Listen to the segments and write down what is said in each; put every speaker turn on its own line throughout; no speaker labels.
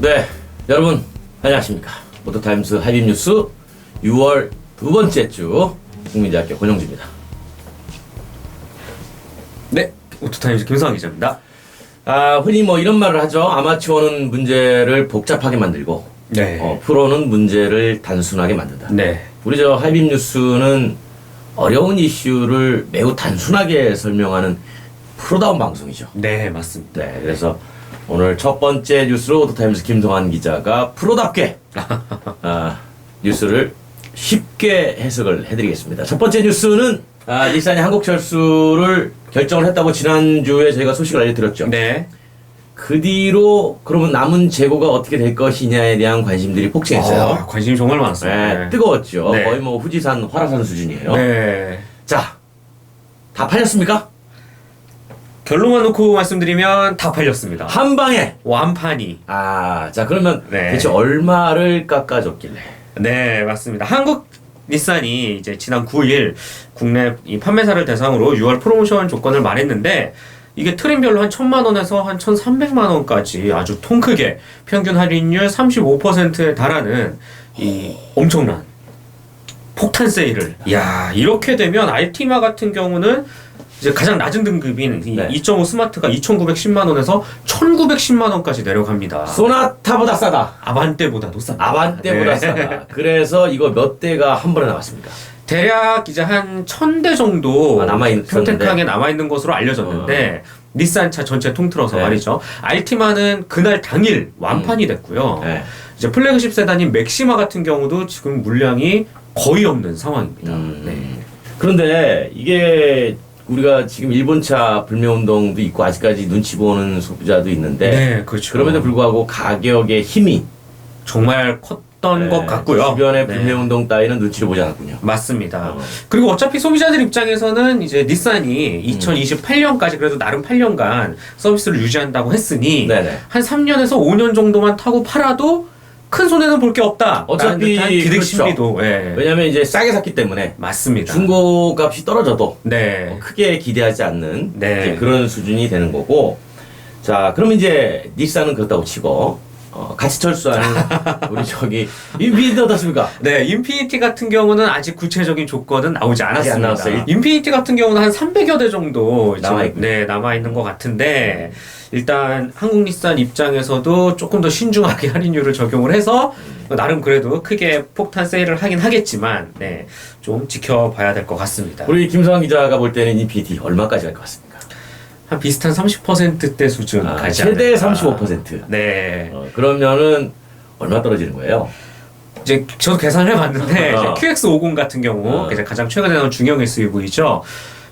네, 여러분 안녕하십니까. 오토타임스 하이빔뉴스 6월 두 번째 주 국민대학교 권영주입니다.
네, 오토타임스 김성환 기자입니다.
흔히 뭐 이런 말을 하죠. 아마추어는 문제를 복잡하게 만들고
네.
프로는 문제를 단순하게 만든다.
네.
우리 저 하이빔뉴스는 어려운 이슈를 매우 단순하게 설명하는 프로다운 방송이죠.
네, 맞습니다.
네, 그래서 오늘 첫 번째 뉴스로 오토타임스 김성환 기자가 프로답게 뉴스를 쉽게 해석을 해드리겠습니다. 첫 번째 뉴스는 닛산이 한국 철수를 결정을 했다고 지난주에 저희가 소식을 알려드렸죠.
네.
그 뒤로 그러면 남은 재고가 어떻게 될 것이냐에 대한 관심들이 폭증했어요.
관심이 정말 많았어요.
네, 뜨거웠죠.
네.
거의 뭐 후지산, 화라산 수준이에요.
네.
자, 다 팔렸습니까?
결론만 놓고 말씀드리면 다 팔렸습니다.
한 방에.
완판이.
자 그러면
네.
대체 얼마를 깎아줬길래?
네, 맞습니다. 한국 닛산이 이제 지난 9일 국내 이 판매사를 대상으로 6월 프로모션 조건을 말했는데 이게 트림별로 한 1,000만 원에서 한 1,300만 원까지 아주 통 크게 평균 할인율 35%에 달하는 이 엄청난 폭탄 세일을. 이야, 이렇게 되면 알티마 같은 경우는 이제 가장 낮은 등급인 이
네.
2.5 스마트가 2,910만 원에서 1,910만 원까지 내려갑니다.
소나타보다 싸다.
아반떼보다도 쌉니다.
아반떼보다
네.
싸다. 그래서 이거 몇 대가 한 번에 나왔습니까?
대략 이제 한 1,000대 정도 평택항에 남아있는 것으로 알려졌는데 닛산 차 전체 통틀어서
네.
말이죠. 알티마는 그날 당일 완판이 됐고요.
네.
이제 플래그십 세단인 맥시마 같은 경우도 지금 물량이 거의 없는 상황입니다. 네.
그런데 이게 우리가 지금 일본차 불매운동도 있고 아직까지 눈치 보는 소비자도 있는데
네, 그렇죠.
그럼에도 불구하고 가격의 힘이
정말 컸던 것 같고요.
주변의
네.
불매운동 따위는 눈치를 보지 않았군요.
맞습니다. 그리고 어차피 소비자들 입장에서는 이제 닛산이 2028년까지 그래도 나름 8년간 서비스를 유지한다고 했으니
네네.
한 3년에서 5년 정도만 타고 팔아도 큰 손해는 볼 게 없다.
어차피
라는 듯한 기대
그렇죠.
심리도. 예.
왜냐하면 이제 싸게 샀기 때문에
맞습니다.
중고값이 떨어져도
네.
크게 기대하지 않는
네.
이제 그런 수준이 되는 거고. 자, 그러면 이제 닛산은 그렇다고 치고 같이 철수하는 우리 저기 인피니티 어떻습니까?
네, 인피니티 같은 경우는 아직 구체적인 조건은 나오지
아직 안
않았습니다.
나왔어요.
인피니티 같은 경우는 한 300여 대 정도
남아있군요.
네, 남아있는 것 같은데 일단 한국 닛산 입장에서도 조금 더 신중하게 할인율을 적용을 해서 나름 그래도 크게 폭탄 세일을 하긴 하겠지만 네, 좀 지켜봐야 될 것 같습니다.
우리 김성환 기자가 볼 때는 인피니티 얼마까지 갈 것 같습니까?
한 비슷한 30%대 수준 가지
최대
않을까.
35%.
네.
그러면은 얼마 떨어지는 거예요?
이제 저도 계산을 해봤는데
어.
이제 QX50 같은 경우 이제 가장 최근에 나온 중형 SUV죠.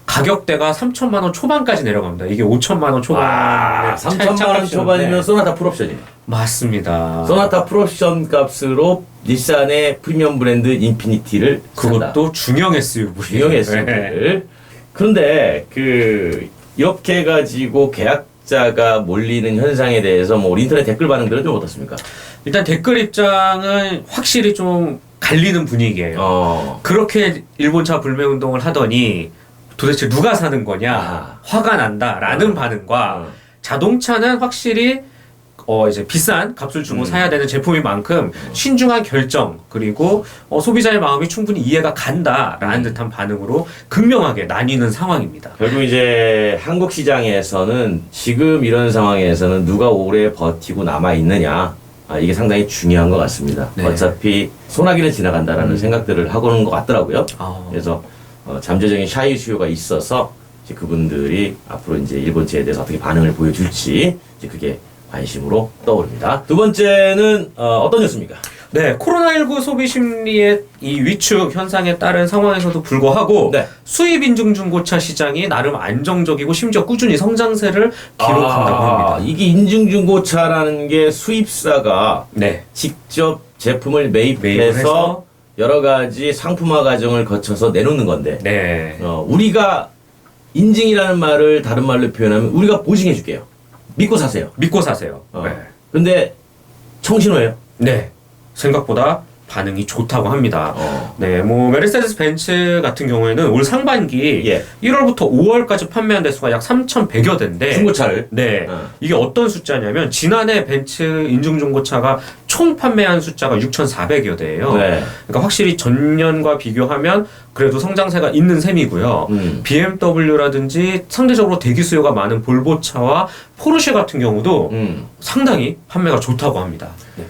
가격대가 3천만 원 초반까지 내려갑니다. 이게 5천만 원 초반.
3천만 원 초반이면 소나타 풀옵션이에요.
맞습니다.
소나타 풀옵션 값으로 닛산의 프리미엄 브랜드 인피니티를 산다.
그것도 중형 SUV.
중형 SUV를. 그런데 이렇게 해가지고 계약자가 몰리는 현상에 대해서 뭐 우리 인터넷 댓글 반응들은 좀 어떻습니까?
일단 댓글 입장은 확실히 좀 갈리는 분위기예요. 그렇게 일본차 불매운동을 하더니 도대체 누가 사는 거냐, 화가 난다라는 반응과 자동차는 확실히 이제 비싼 값을 주고 사야 되는 제품인 만큼 신중한 결정 그리고 소비자의 마음이 충분히 이해가 간다라는 듯한 반응으로 극명하게 나뉘는 상황입니다.
결국 이제 한국 시장에서는 지금 이런 상황에서는 누가 오래 버티고 남아 있느냐, 이게 상당히 중요한 것 같습니다.
네.
어차피 소나기는 지나간다라는 생각들을 하고는 것 같더라고요. 그래서 잠재적인 샤이 수요가 있어서 이제 그분들이 앞으로 이제 일본차에 대해서 어떻게 반응을 보여줄지 이제 그게 관심으로 떠오릅니다. 두 번째는 어떤 뉴스입니까?
네, 코로나19 소비 심리의 이 위축 현상에 따른 상황에서도 불구하고
네.
수입 인증 중고차 시장이 나름 안정적이고 심지어 꾸준히 성장세를 기록한다고 합니다.
이게 인증중고차라는 게 수입사가
네.
직접 제품을 매입해서
매입해서
여러 가지 상품화 과정을 거쳐서 내놓는 건데
네.
우리가 인증이라는 말을 다른 말로 표현하면 우리가 보증해 줄게요. 믿고 사세요.
믿고 사세요. 네.
근데 청신호예요.
네. 생각보다 반응이 좋다고 합니다. 네, 뭐 메르세데스 벤츠 같은 경우에는 올 상반기 1월부터 5월까지 판매한 대수가 약 3,100여 대인데
중고차를
네, 이게 어떤 숫자냐면 지난해 벤츠 인증 중고차가 총 판매한 숫자가 6,400여 대예요. 네. 그러니까 확실히 전년과 비교하면 그래도 성장세가 있는 셈이고요. BMW라든지 상대적으로 대기 수요가 많은 볼보차와 포르쉐 같은 경우도 상당히 판매가 좋다고 합니다. 네.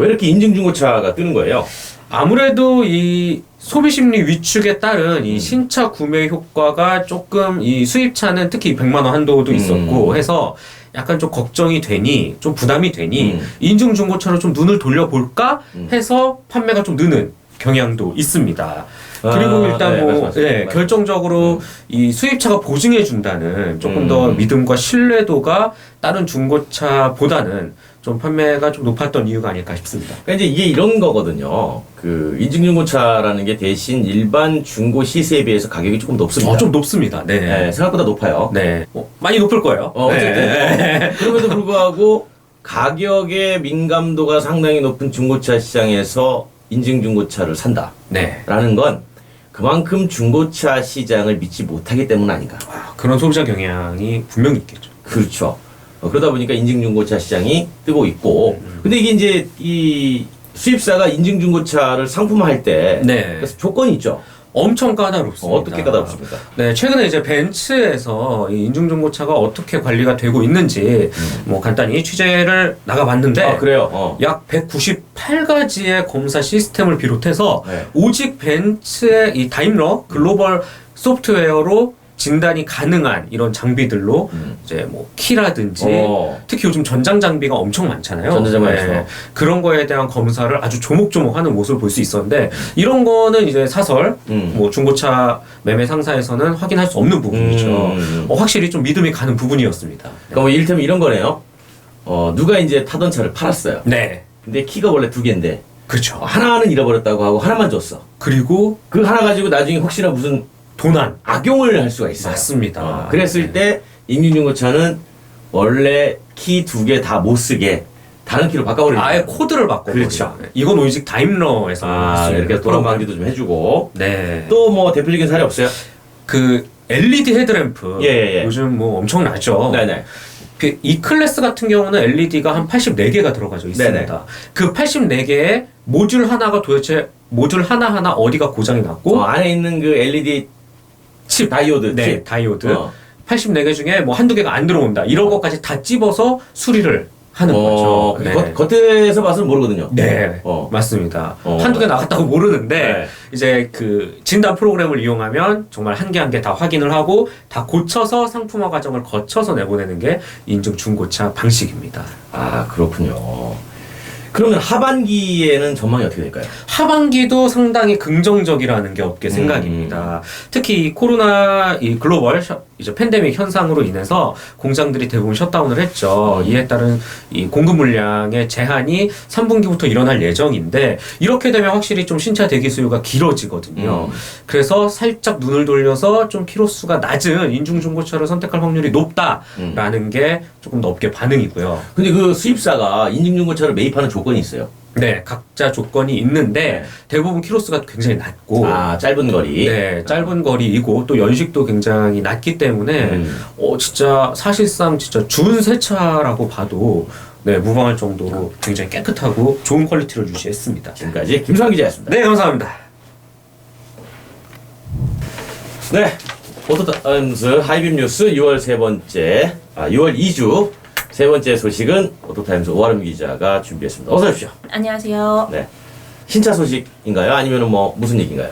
왜 이렇게 인증 중고차가 뜨는 거예요?
아무래도 이 소비 심리 위축에 따른 이 신차 구매 효과가 조금 이 수입차는 특히 100만 원 한도도 있었고 해서 약간 좀 걱정이 되니 좀 부담이 되니 인증 중고차로 좀 눈을 돌려볼까 해서 판매가 좀 느는 경향도 있습니다. 그리고 일단 뭐 결정적으로 이 수입차가 보증해 준다는 조금 더 믿음과 신뢰도가 다른 중고차보다는 좀 판매가 좀 높았던 이유가 아닐까 싶습니다.
그러니까 이제 이게 이런 거거든요. 그 인증중고차라는 게 대신 일반 중고 시세에 비해서 가격이 조금 높습니다.
좀 높습니다. 네.
네, 생각보다 높아요.
네. 많이 높을 거예요.
어쨌든 그럼에도 불구하고 가격의 민감도가 상당히 높은 중고차 시장에서 인증중고차를 산다. 라는 건 그만큼 중고차 시장을 믿지 못하기 때문 아닌가.
그런 소비자 경향이 분명히 있겠죠.
그렇죠. 그러다 보니까 인증중고차 시장이 뜨고 있고, 근데 이게 이제 이 수입사가 인증중고차를 상품화할 때 그래서 조건이 있죠.
엄청 까다롭습니다.
어떻게 까다롭습니까?
네, 최근에 이제 벤츠에서 이 인증중고차가 어떻게 관리가 되고 있는지 뭐 간단히 취재를 나가봤는데
그래요?
약 198가지의 검사 시스템을 비롯해서 오직 벤츠의 이 다임러 글로벌 소프트웨어로 진단이 가능한 이런 장비들로 이제 뭐 키라든지 특히 요즘 전장 장비가 엄청 많잖아요.
전자장비
그런 거에 대한 검사를 아주 조목조목 하는 모습을 볼 수 있었는데 이런 거는 이제 사설 뭐 중고차 매매 상사에서는 확인할 수 없는 부분이죠. 확실히 좀 믿음이 가는 부분이었습니다.
그러니까 뭐 이를테면 이런 거네요. 누가 이제 타던 차를 팔았어요.
네.
근데 키가 원래 2개인데
그렇죠.
하나는 잃어버렸다고 하고 하나만 줬어.
그리고
그 하나 가지고 나중에 혹시나 무슨
도난
악용을 할 수가 있어요.
맞습니다.
그랬을 때 인증중고차는 원래 키 2개 다 못 쓰게 다른 키로 바꿔버리는
아예 코드를 바꿔버려요.
그렇죠.
이건 오직 다임러에서
이렇게 도난 방지도 좀 해주고.
네.
또 뭐 대표적인 사례 없어요?
그 LED 헤드램프 요즘 뭐 엄청나죠.
네네.
그 E 클래스 같은 경우는 LED가 한 84개가 들어가져 있습니다. 네네. 그 84개의 모듈 하나가 도대체 모듈 하나하나 어디가 고장이 났고
안에 있는 그 LED 칩 다이오드 칩.
다이오드 84개 중에 뭐 한두 개가 안 들어온다 이런 것까지 다 찝어서 수리를 하는 거죠.
겉에서 봐서는 모르거든요.
네, 맞습니다. 한두 개 나갔다고 모르는데 이제 그 진단 프로그램을 이용하면 정말 한 개 한 개 다 확인을 하고 다 고쳐서 상품화 과정을 거쳐서 내보내는 게 인증 중고차 방식입니다.
그렇군요. 그러면 하반기에는 전망이 어떻게 될까요?
하반기도 상당히 긍정적이라는 게 업계 생각입니다. 특히 이 코로나 이 글로벌 이제 팬데믹 현상으로 인해서 공장들이 대부분 셧다운을 했죠. 이에 따른 이 공급 물량의 제한이 3분기부터 일어날 예정인데 이렇게 되면 확실히 좀 신차 대기 수요가 길어지거든요. 그래서 살짝 눈을 돌려서 좀 키로수가 낮은 인중 중고차를 선택할 확률이 높다라는 게 조금 더 업계 반응이고요.
근데 그 수입사가 인증 중고차를 매입하는 조건이 있어요.
네, 각자 조건이 있는데 대부분 키로수가 굉장히 낮고
짧은 거리.
네, 짧은 거리이고 또 연식도 굉장히 낮기 때문에 진짜 사실상 진짜 준새 차라고 봐도 무방할 정도로 굉장히 깨끗하고 좋은 퀄리티를 유지했습니다.
지금까지 김수환 기자였습니다.
네, 감사합니다.
네, 오토타임스 하이빔 뉴스 6월 6월 2주 세 번째 소식은 오토타임스 오아름 기자가 준비했습니다. 어서 오십시오.
안녕하세요.
네. 신차 소식인가요? 아니면 뭐 무슨 얘기인가요?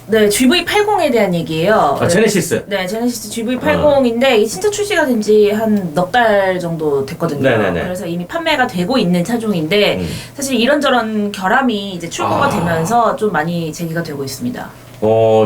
네, GV80에 대한 얘기예요.
제네시스.
네, 제네시스 GV80인데 이 신차 출시가 된 지 한 넉 달 정도 됐거든요.
네네네.
그래서 이미 판매가 되고 있는 차종인데 사실 이런저런 결함이 이제 출고가 되면서 좀 많이 제기가 되고 있습니다.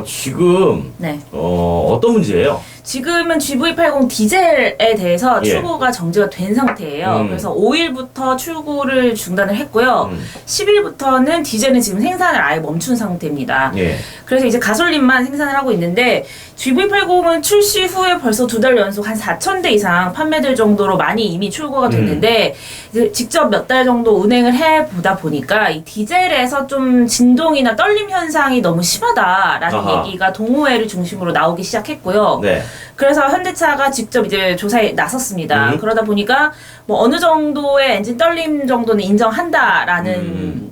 지금 어떤 문제예요?
지금은 GV80 디젤에 대해서
예.
출고가 정지가 된 상태예요. 그래서 5일부터 출고를 중단을 했고요. 10일부터는 디젤은 지금 생산을 아예 멈춘 상태입니다.
예.
그래서 이제 가솔린만 생산을 하고 있는데 GV80은 출시 후에 벌써 2달 연속 한 4,000대 이상 판매될 정도로 많이 이미 출고가 됐는데 이제 직접 몇 달 정도 운행을 해보다 보니까 이 디젤에서 좀 진동이나 떨림 현상이 너무 심하다라는
아하.
얘기가 동호회를 중심으로 나오기 시작했고요.
네.
그래서 현대차가 직접 이제 조사에 나섰습니다. 그러다 보니까 뭐 어느 정도의 엔진 떨림 정도는 인정한다라는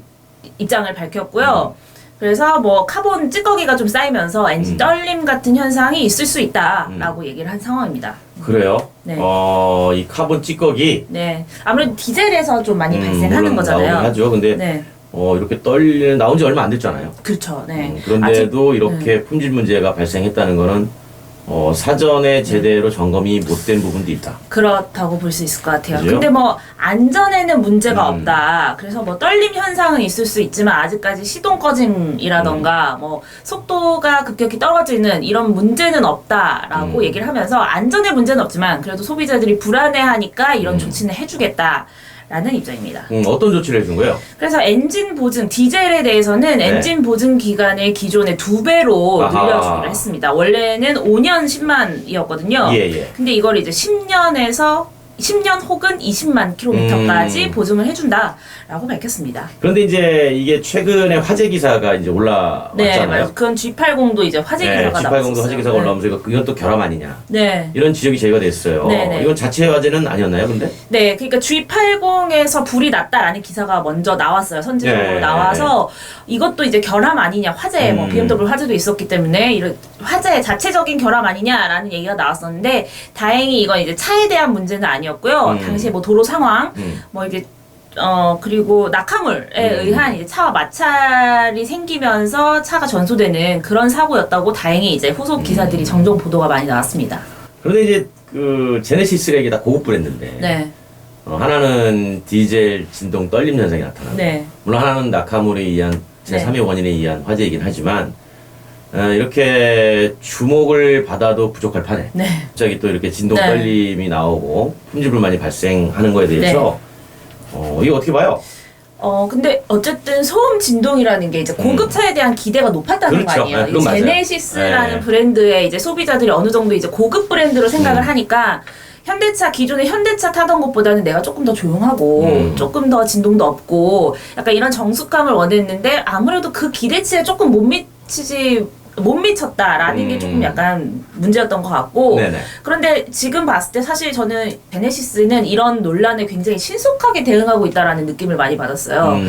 입장을 밝혔고요. 그래서 뭐 카본 찌꺼기가 좀 쌓이면서 엔진 떨림 같은 현상이 있을 수 있다라고 얘기를 한 상황입니다.
그래요?
네.
이 카본 찌꺼기
네, 아무래도 디젤에서 좀 많이 발생하는
물론
거잖아요.
나오긴 하죠. 근데
네,
이렇게 나온 지 얼마 안 됐잖아요.
그렇죠. 네.
그런데도 이렇게 품질 문제가 발생했다는 거는 사전에 제대로 점검이 못 된 부분도 있다.
그렇다고 볼 수 있을 것 같아요.
그죠?
근데 뭐 안전에는 문제가 없다. 그래서 뭐 떨림 현상은 있을 수 있지만 아직까지 시동 꺼짐이라던가 뭐 속도가 급격히 떨어지는 이런 문제는 없다라고 얘기를 하면서 안전에 문제는 없지만 그래도 소비자들이 불안해하니까 이런 조치는 해주겠다. 라는 입장입니다.
어떤 조치를 해준 거예요?
그래서 엔진 보증, 디젤에 대해서는
네.
엔진 보증 기간을 기존의 2배로
아하.
늘려주기로 했습니다. 원래는 5년 10만이었거든요.
예.
근데 이걸 이제 10년 혹은 20만 킬로미터까지 보증을 해준다라고 밝혔습니다.
그런데 이제 이게 최근에 화재 기사가 이제
네,
올라왔잖아요.
맞아요. 그건 G80도 이제 화재 기사가
G80도
나왔어요.
화재 기사가 올라오면서 이건 또 결함 아니냐.
네.
이런 지적이 제기가 됐어요.
네네.
이건 자체 화재는 아니었나요, 근데?
네, 그러니까 G80에서 불이 났다라는 기사가 먼저 나왔어요. 선제적으로
네.
나와서 이것도 이제 결함 아니냐, 화재, 뭐 BMW 화재도 있었기 때문에 이런 화재 자체적인 결함 아니냐라는 얘기가 나왔었는데 다행히 이건 이제 차에 대한 문제는 아니었고요. 당시에 뭐 도로 상황, 뭐 이제 그리고 낙하물에 의한 이제 차와 마찰이 생기면서 차가 전소되는 그런 사고였다고 다행히 이제 후속 기사들이 정정 보도가 많이 나왔습니다.
그런데 이제 그 제네시스가 이게 다 고급 브랜드인데
네.
하나는 디젤 진동 떨림 현상이 나타나고
네.
물론 하나는 낙하물에 의한 제3의
네.
원인에 의한 화재이긴 하지만 이렇게 주목을 받아도 부족할 판에
네.
갑자기 또 이렇게 진동
네.
떨림이 나오고 품질 불만이 발생하는 거에 대해서 이거 어떻게 봐요?
근데 어쨌든 소음 진동이라는 게 이제 고급차에 대한 기대가 높았다는
그렇죠.
거 아니에요.
그건
이
맞아요.
제네시스라는
네.
브랜드에 이제 소비자들이 어느 정도 이제 고급 브랜드로 생각을 하니까 기존의 현대차 타던 것보다는 내가 조금 더 조용하고 조금 더 진동도 없고 약간 이런 정숙감을 원했는데 아무래도 그 기대치에 조금 못 미쳤다라는 게 조금 약간 문제였던 것 같고
네네.
그런데 지금 봤을 때 사실 저는 제네시스는 이런 논란에 굉장히 신속하게 대응하고 있다라는 느낌을 많이 받았어요.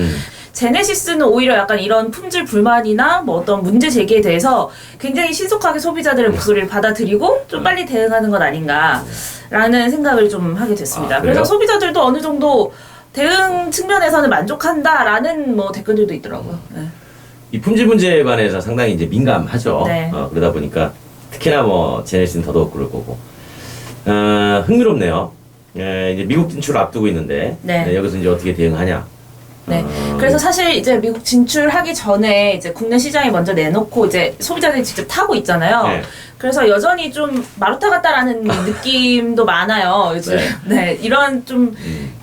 제네시스는 오히려 약간 이런 품질 불만이나 뭐 어떤 문제 제기에 대해서 굉장히 신속하게 소비자들의 목소리를 받아들이고 좀 빨리 대응하는 것 아닌가라는 생각을 좀 하게 됐습니다.
그래요?
그래서 소비자들도 어느 정도 대응 측면에서는 만족한다라는 뭐 댓글들도 있더라고요. 네.
이 품질 문제에 관해서 상당히 이제 민감하죠.
네.
그러다 보니까 특히나 뭐 제네시스는 더더욱 그럴 거고. 흥미롭네요. 이제 미국 진출을 앞두고 있는데
네.
여기서 이제 어떻게 대응하냐.
네. 그래서 사실 이제 미국 진출하기 전에 이제 국내 시장에 먼저 내놓고 이제 소비자들이 직접 타고 있잖아요.
네.
그래서 여전히 좀 마루타 같다라는 느낌도 많아요. 요즘. 네. 이런 좀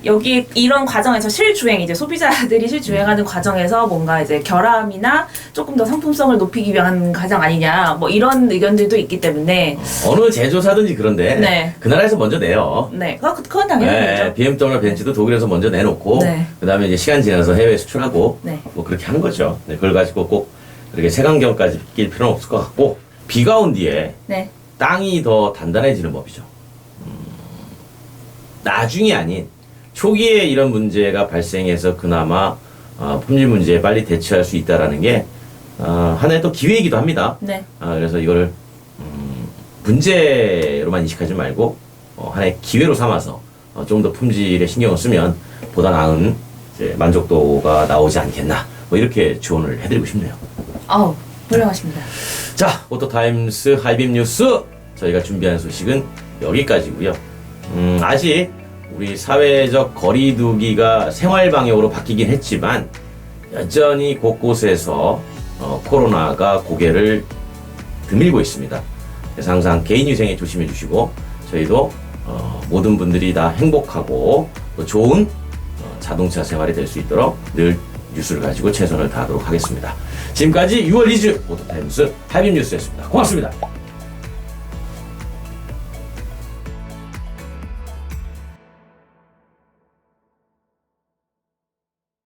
여기 이런 과정에서 실주행 이제 소비자들이 실주행하는 과정에서 뭔가 이제 결함이나 조금 더 상품성을 높이기 위한 과정 아니냐 뭐 이런 의견들도 있기 때문에
어느 제조사든지 그런데
네.
그 나라에서 먼저 내요.
네. 그건 당연한 거죠.
BMW, 벤츠도 독일에서 먼저 내놓고
네.
그다음에 이제 시간 지나서 해외 수출하고
네.
뭐 그렇게 하는 거죠. 네, 그걸 가지고 꼭 그렇게 색안경까지 낄 필요는 없을 것 같고 비가 온 뒤에
네.
땅이 더 단단해지는 법이죠. 나중이 아닌 초기에 이런 문제가 발생해서 그나마 품질 문제에 빨리 대처할 수 있다라는 게 하나의 또 기회이기도 합니다.
네.
그래서 이거를 문제로만 인식하지 말고 하나의 기회로 삼아서 좀 더 품질에 신경을 쓰면 보다 나은 이제 만족도가 나오지 않겠나 뭐 이렇게 조언을 해드리고 싶네요.
아우, 훌륭하십니다.
자, 오토타임스 하이빔 뉴스 저희가 준비한 소식은 여기까지고요. 아직 우리 사회적 거리두기가 생활 방역으로 바뀌긴 했지만 여전히 곳곳에서 코로나가 고개를 드밀고 있습니다. 그래서 항상 개인위생에 조심해 주시고 저희도 모든 분들이 다 행복하고 또 좋은 자동차 생활이 될 수 있도록 늘 뉴스를 가지고 최선을 다하도록 하겠습니다. 지금까지 6월 2주 모터타임스 하이빔 뉴스였습니다. 고맙습니다.